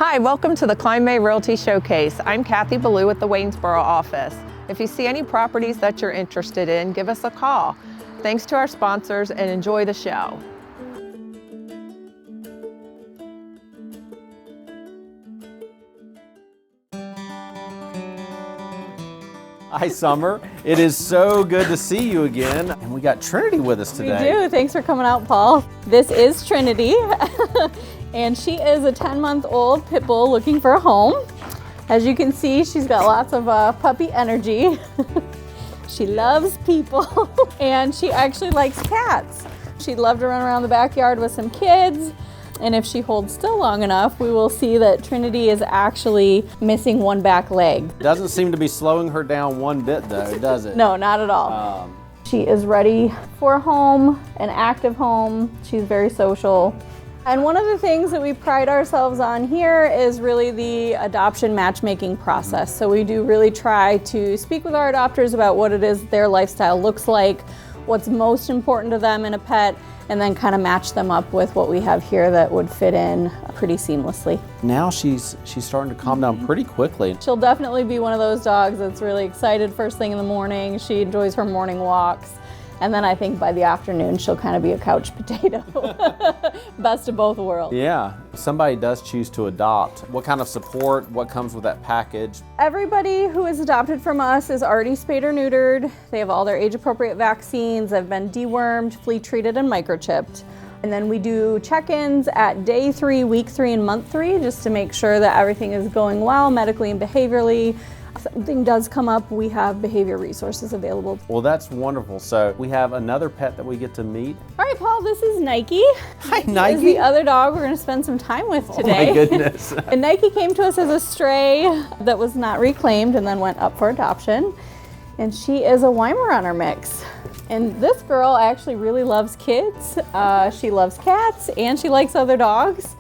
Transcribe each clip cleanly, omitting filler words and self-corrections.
Hi, welcome to the Kline Realty Showcase. I'm Cathy Ballew at the Waynesboro office. If you see any properties that you're interested in, give us a call. Thanks to our sponsors and enjoy the show. Hi, Summer. It is so good to see you again. And we got Trinity with us today. We do. Thanks for coming out, Paul. This is Trinity, and she is a 10-month-old pit bull looking for a home. As you can see, she's got lots of puppy energy. She loves people, and she actually likes cats. She'd love to run around the backyard with some kids. And if she holds still long enough, we will see that Trinity is actually missing one back leg. Doesn't seem to be slowing her down one bit though, does it? No, not at all. She is ready for a home, an active home. She's very social. And one of the things that we pride ourselves on here is really the adoption matchmaking process. So we do really try to speak with our adopters about what it is their lifestyle looks like, what's most important to them in a pet, and then kind of match them up with what we have here that would fit in pretty seamlessly. Now she's starting to calm down pretty quickly. She'll definitely be one of those dogs that's really excited first thing in the morning. She enjoys her morning walks. And then I think by the afternoon, she'll kind of be a couch potato. Best of both worlds. Yeah, if somebody does choose to adopt, what kind of support, what comes with that package? Everybody who is adopted from us is already spayed or neutered. They have all their age-appropriate vaccines. They've been dewormed, flea treated, and microchipped. And then we do check-ins at day 3, week 3, and month 3, just to make sure that everything is going well medically and behaviorally. If something does come up, we have behavior resources available. Well, that's wonderful. So we have another pet that we get to meet. All right, Paul, this is Nike. Hi, Nike. This is the other dog we're going to spend some time with today. Oh my goodness. And Nike came to us as a stray that was not reclaimed and then went up for adoption. And she is a Weimaraner mix. And this girl actually really loves kids. She loves cats and she likes other dogs.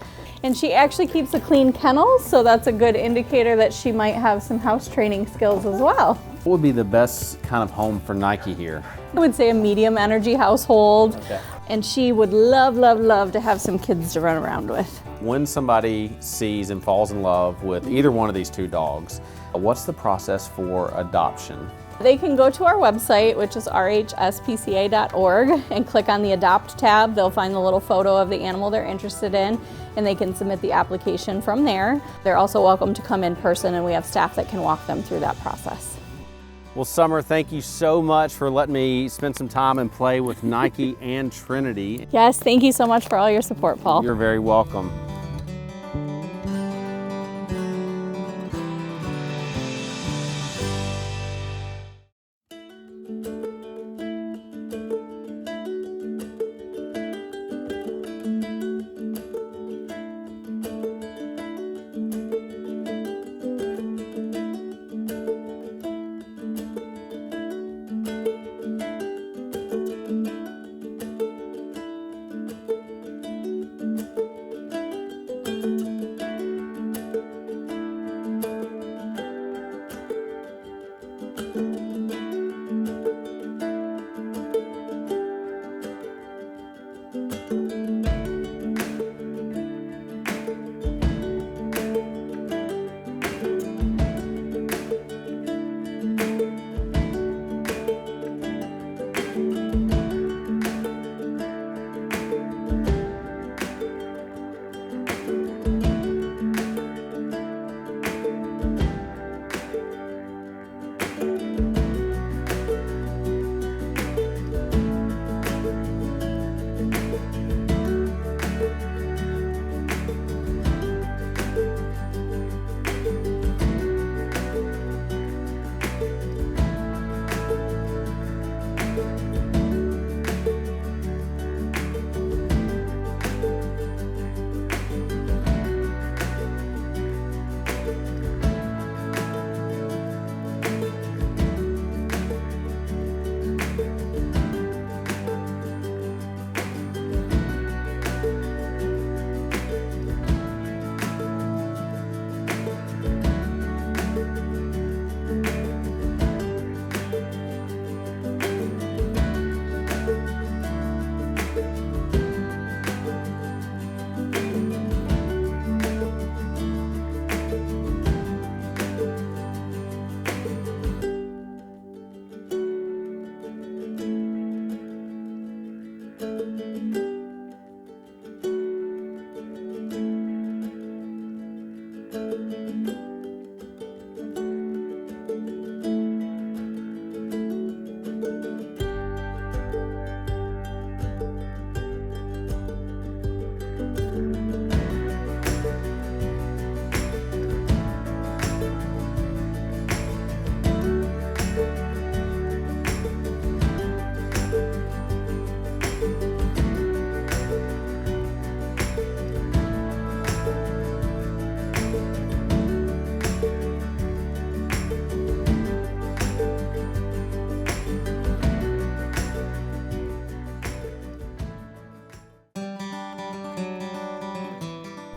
And she actually keeps a clean kennel, so that's a good indicator that she might have some house training skills as well. What would be the best kind of home for Nike here? I would say a medium energy household. Okay. And she would love, love, love to have some kids to run around with. When somebody sees and falls in love with either one of these two dogs, what's the process for adoption? They can go to our website, which is rhspca.org, and click on the Adopt tab. They'll find the little photo of the animal they're interested in, and they can submit the application from there. They're also welcome to come in person, and we have staff that can walk them through that process. Well, Summer, thank you so much for letting me spend some time and play with Nike and Trinity. Yes, thank you so much for all your support, Paul. You're very welcome.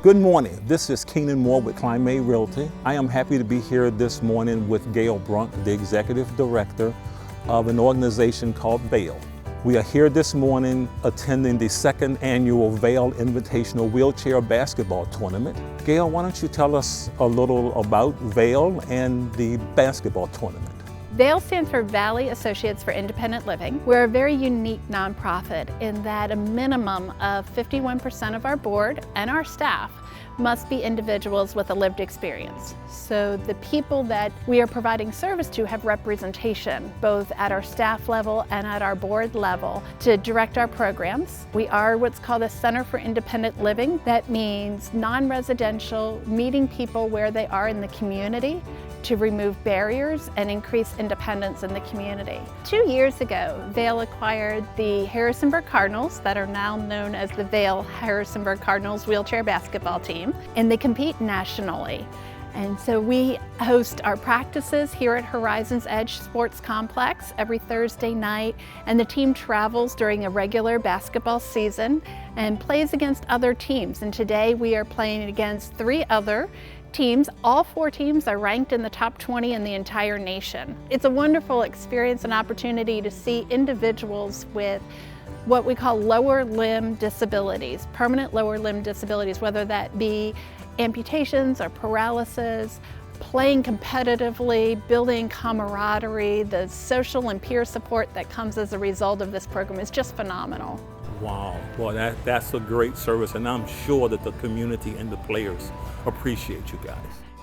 Good morning. This is Keenan Moore with Kline Realty. I am happy to be here this morning with Gail Brunk, the Executive Director of an organization called VAIL. We are here this morning attending the second annual VAIL Invitational Wheelchair Basketball Tournament. Gail, why don't you tell us a little about VAIL and the basketball tournament? VAIL stands for Valley Associates for Independent Living. We're a very unique nonprofit in that a minimum of 51% of our board and our staff must be individuals with a lived experience. So the people that we are providing service to have representation, both at our staff level and at our board level, to direct our programs. We are what's called a Center for Independent Living. That means non-residential, meeting people where they are in the community to remove barriers and increase independence in the community. 2 years ago, VAIL acquired the Harrisonburg Cardinals, that are now known as the VAIL Harrisonburg Cardinals wheelchair basketball team, and they compete nationally. And so we host our practices here at Horizons Edge Sports Complex every Thursday night, and the team travels during a regular basketball season and plays against other teams. And today we are playing against 3 other teams. All 4 teams are ranked in the top 20 in the entire nation. It's a wonderful experience and opportunity to see individuals with what we call lower limb disabilities, permanent lower limb disabilities, whether that be amputations or paralysis, playing competitively, building camaraderie. The social and peer support that comes as a result of this program is just phenomenal. Wow, well that's a great service, and I'm sure that the community and the players appreciate you guys.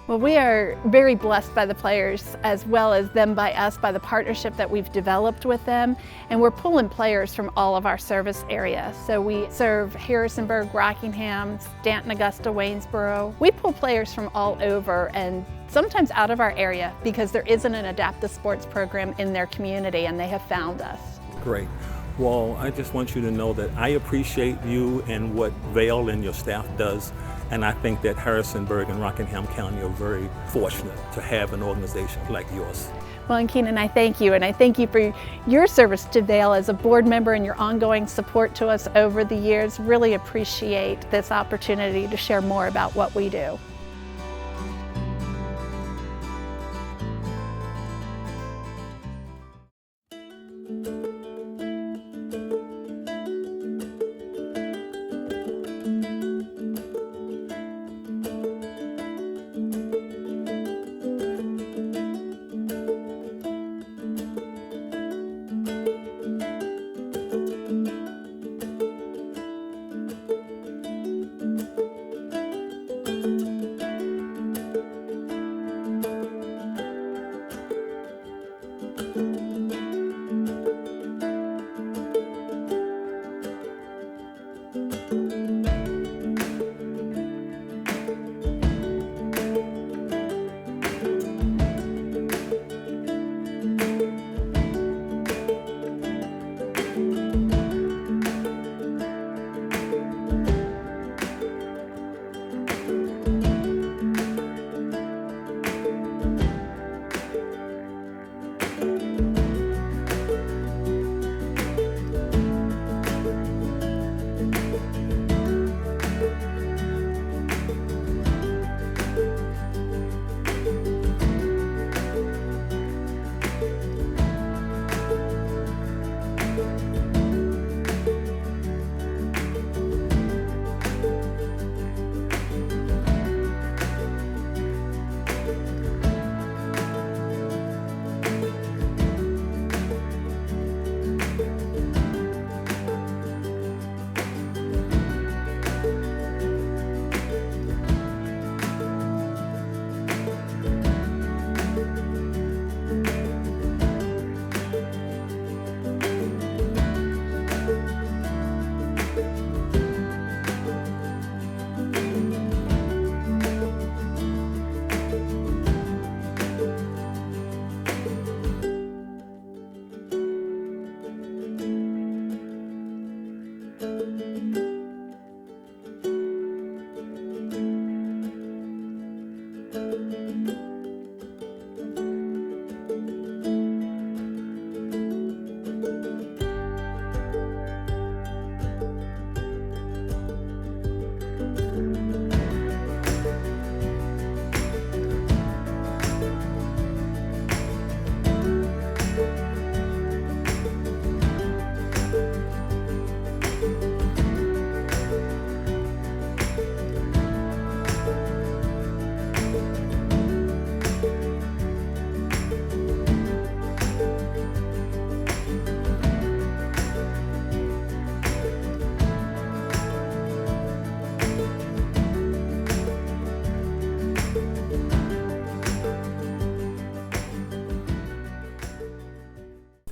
Well, we are very blessed by the players as well as them by us, by the partnership that we've developed with them. And we're pulling players from all of our service areas. So we serve Harrisonburg, Rockingham, Stanton, Augusta, Waynesboro. We pull players from all over and sometimes out of our area because there isn't an adaptive sports program in their community, and they have found us. Great. Well, I just want you to know that I appreciate you and what VAIL and your staff does, and I think that Harrisonburg and Rockingham County are very fortunate to have an organization like yours. Well, and Keenan, I thank you, and I thank you for your service to VAIL as a board member and your ongoing support to us over the years. Really appreciate this opportunity to share more about what we do.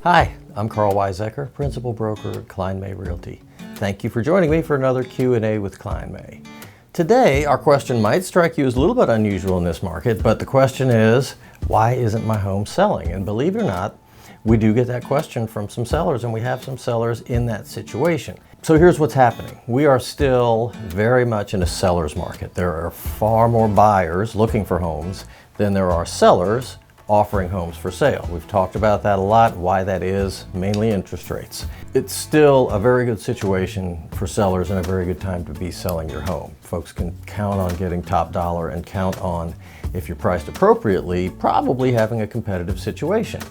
Hi, I'm Karl Waizecker, Principal Broker at Kline Realty. Thank you for joining me for another Q&A with Kline. Today, our question might strike you as a little bit unusual in this market, but the question is, why isn't my home selling? And believe it or not, we do get that question from some sellers, and we have some sellers in that situation. So here's what's happening. We are still very much in a seller's market. There are far more buyers looking for homes than there are sellers offering homes for sale. We've talked about that a lot, why that is, mainly interest rates. It's still a very good situation for sellers and a very good time to be selling your home. Folks can count on getting top dollar and count on, if you're priced appropriately, probably having a competitive situation.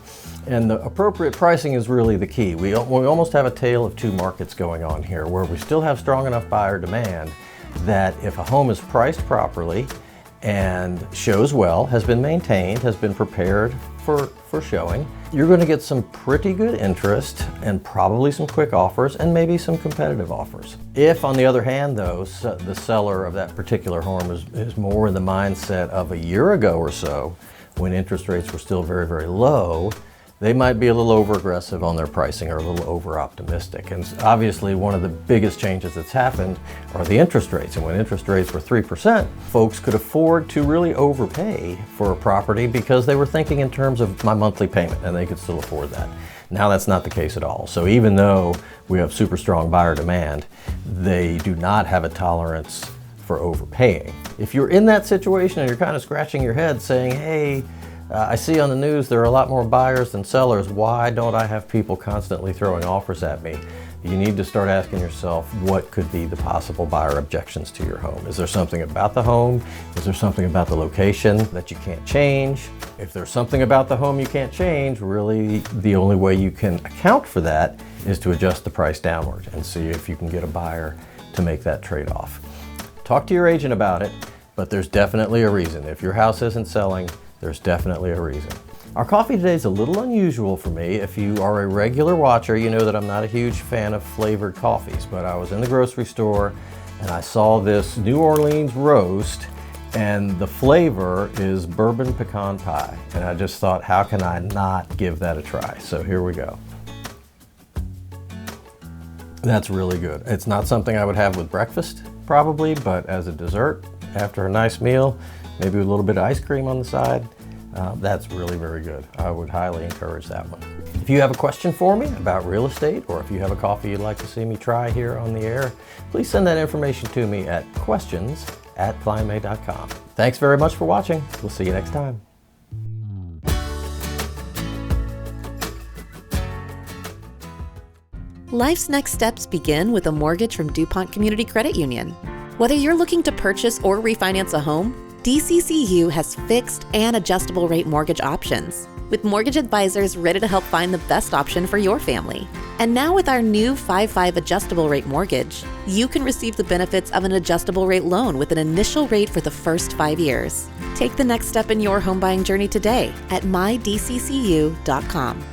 And the appropriate pricing is really the key. We almost have a tale of two markets going on here, where we still have strong enough buyer demand that if a home is priced properly and shows well, has been maintained, has been prepared for showing, you're going to get some pretty good interest and probably some quick offers and maybe some competitive offers. If, on the other hand, though, the seller of that particular home is more in the mindset of a year ago or so, when interest rates were still very, very low, they might be a little over-aggressive on their pricing or a little over-optimistic. And obviously, one of the biggest changes that's happened are the interest rates. And when interest rates were 3%, folks could afford to really overpay for a property because they were thinking in terms of my monthly payment, and they could still afford that. Now that's not the case at all. So even though we have super strong buyer demand, they do not have a tolerance for overpaying. If you're in that situation and you're kind of scratching your head saying, hey, I see on the news there are a lot more buyers than sellers. Why don't I have people constantly throwing offers at me? You need to start asking yourself, what could be the possible buyer objections to your home? Is there something about the home? Is there something about the location that you can't change? If there's something about the home you can't change, really the only way you can account for that is to adjust the price downward and see if you can get a buyer to make that trade-off. Talk to your agent about it, but there's definitely a reason. If your house isn't selling, there's definitely a reason. Our coffee today is a little unusual for me. If you are a regular watcher, you know that I'm not a huge fan of flavored coffees, but I was in the grocery store and I saw this New Orleans roast, and the flavor is bourbon pecan pie. And I just thought, how can I not give that a try? So here we go. That's really good. It's not something I would have with breakfast, probably, but as a dessert, after a nice meal, maybe with a little bit of ice cream on the side, that's really very good. I would highly encourage that one. If you have a question for me about real estate, or if you have a coffee you'd like to see me try here on the air, please send that information to me at questions@klineme.com. Thanks very much for watching. We'll see you next time. Life's next steps begin with a mortgage from DuPont Community Credit Union. Whether you're looking to purchase or refinance a home, DCCU has fixed and adjustable rate mortgage options, with mortgage advisors ready to help find the best option for your family. And now with our new 5/5 adjustable rate mortgage, you can receive the benefits of an adjustable rate loan with an initial rate for the first 5 years. Take the next step in your home buying journey today at mydccu.com.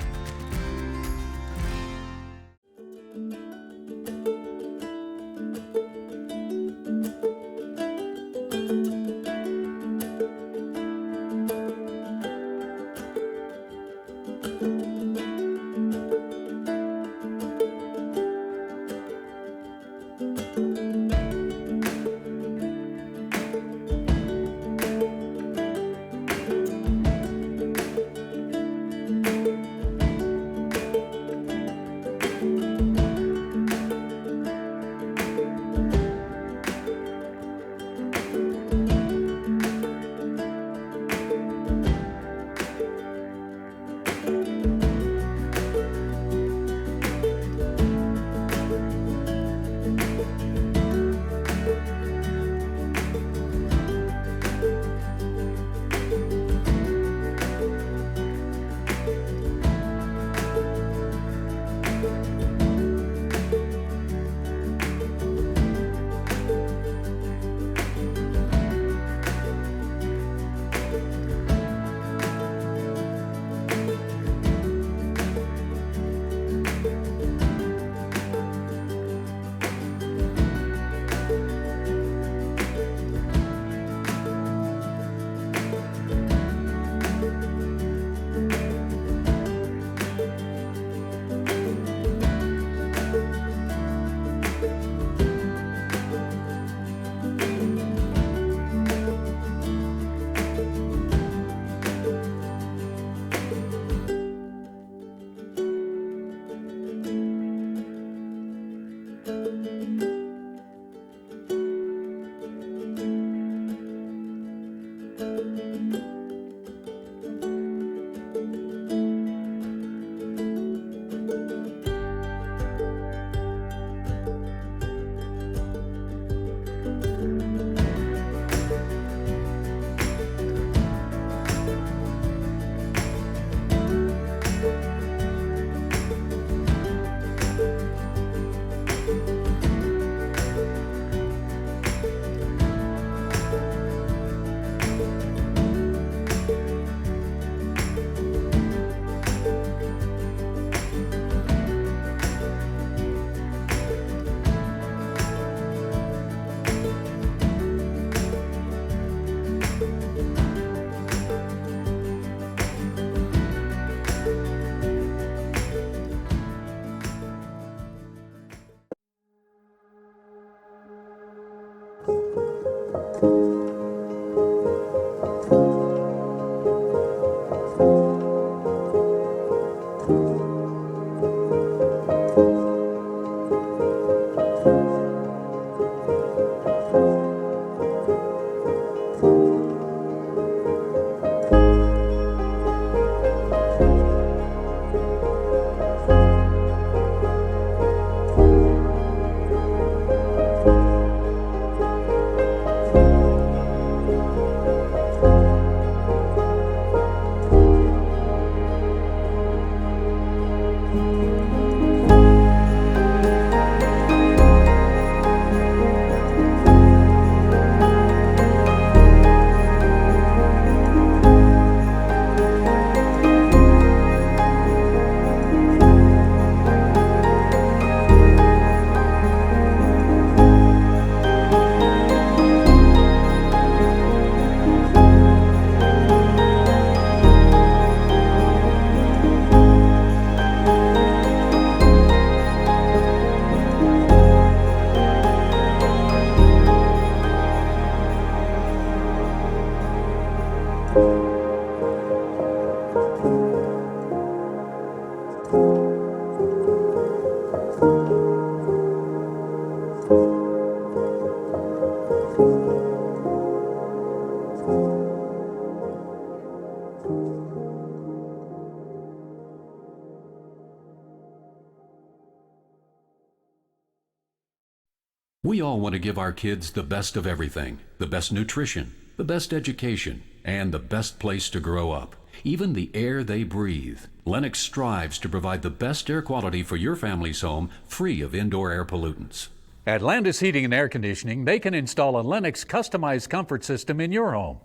We all want to give our kids the best of everything, the best nutrition, the best education, and the best place to grow up, even the air they breathe. Lennox strives to provide the best air quality for your family's home, free of indoor air pollutants. At Landis Heating and Air Conditioning, they can install a Lennox customized comfort system in your home.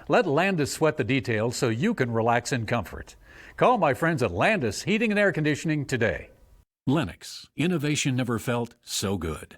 Let Landis sweat the details so you can relax in comfort. Call my friends at Landis Heating and Air Conditioning today. Lennox, innovation never felt so good.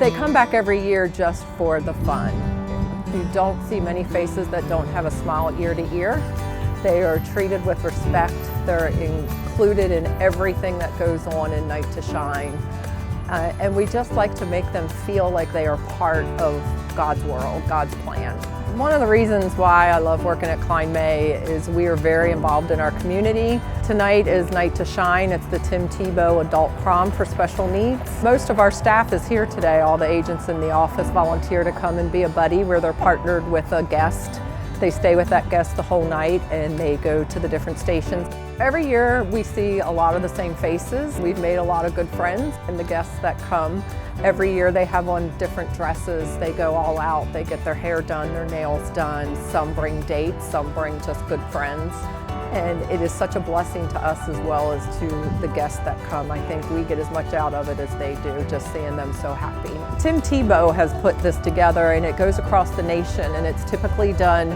They come back every year just for the fun. You don't see many faces that don't have a smile ear to ear. They are treated with respect. They're included in everything that goes on in Night to Shine. And we just like to make them feel like they are part of God's world, God's plan. One of the reasons why I love working at Kline May is we are very involved in our community. Tonight is Night to Shine. It's the Tim Tebow Adult Prom for special needs. Most of our staff is here today. All the agents in the office volunteer to come and be a buddy where they're partnered with a guest. They stay with that guest the whole night and they go to the different stations. Every year we see a lot of the same faces. We've made a lot of good friends, and the guests that come, every year they have on different dresses. They go all out. They get their hair done, their nails done. Some bring dates, some bring just good friends. And it is such a blessing to us as well as to the guests that come. I think we get as much out of it as they do, just seeing them so happy. Tim Tebow has put this together, and it goes across the nation, and it's typically done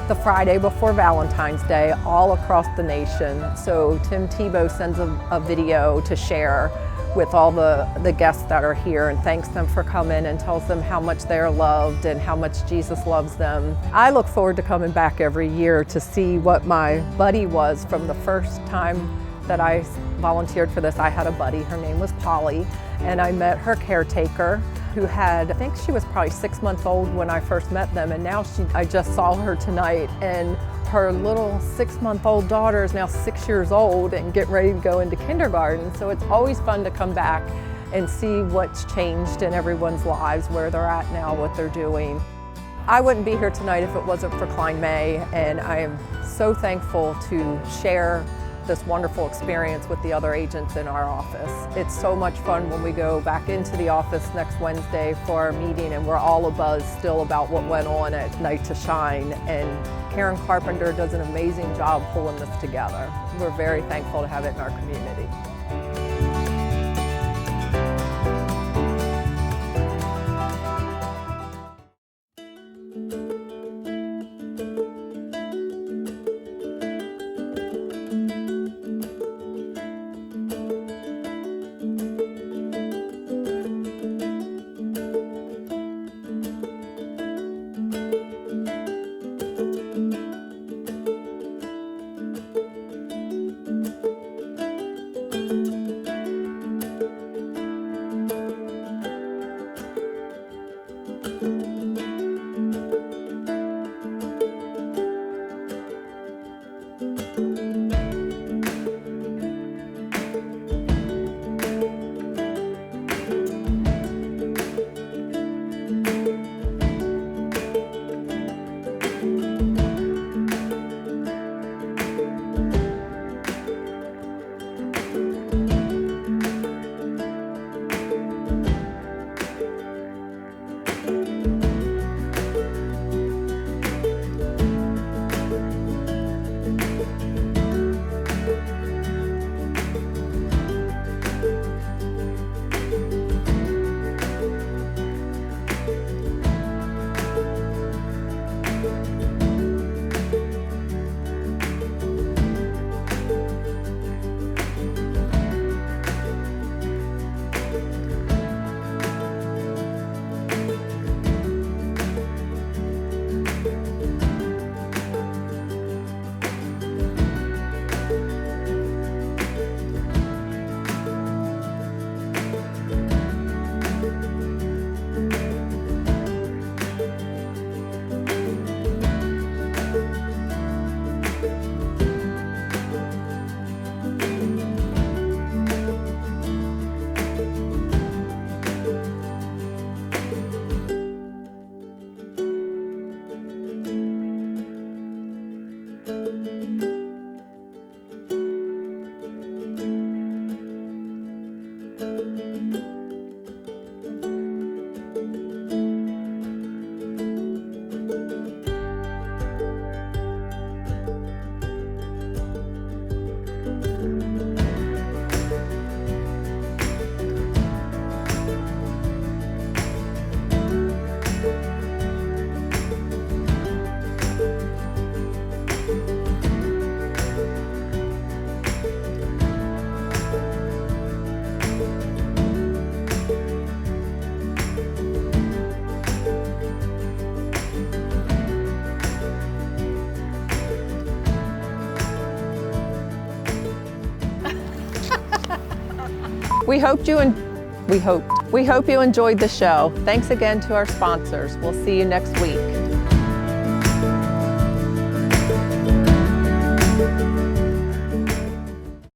the Friday before Valentine's Day all across the nation. So Tim Tebow sends a video to share with all the guests that are here and thanks them for coming and tells them how much they're loved and how much Jesus loves them. I look forward to coming back every year to see what my buddy was from the first time that I volunteered for this. I had a buddy, her name was Polly, and I met her caretaker who had, I think she was probably 6 months old when I first met them, and now I just saw her tonight, and her little 6-month-old daughter is now 6 years old and getting ready to go into kindergarten. So it's always fun to come back and see what's changed in everyone's lives, where they're at now, what they're doing. I wouldn't be here tonight if it wasn't for Kline May, and I am so thankful to share this wonderful experience with the other agents in our office. It's so much fun when we go back into the office next Wednesday for our meeting, and we're all abuzz still about what went on at Night to Shine. And Karen Carpenter does an amazing job pulling this together. We're very thankful to have it in our community. We hope you enjoyed the show. Thanks again to our sponsors. We'll see you next week.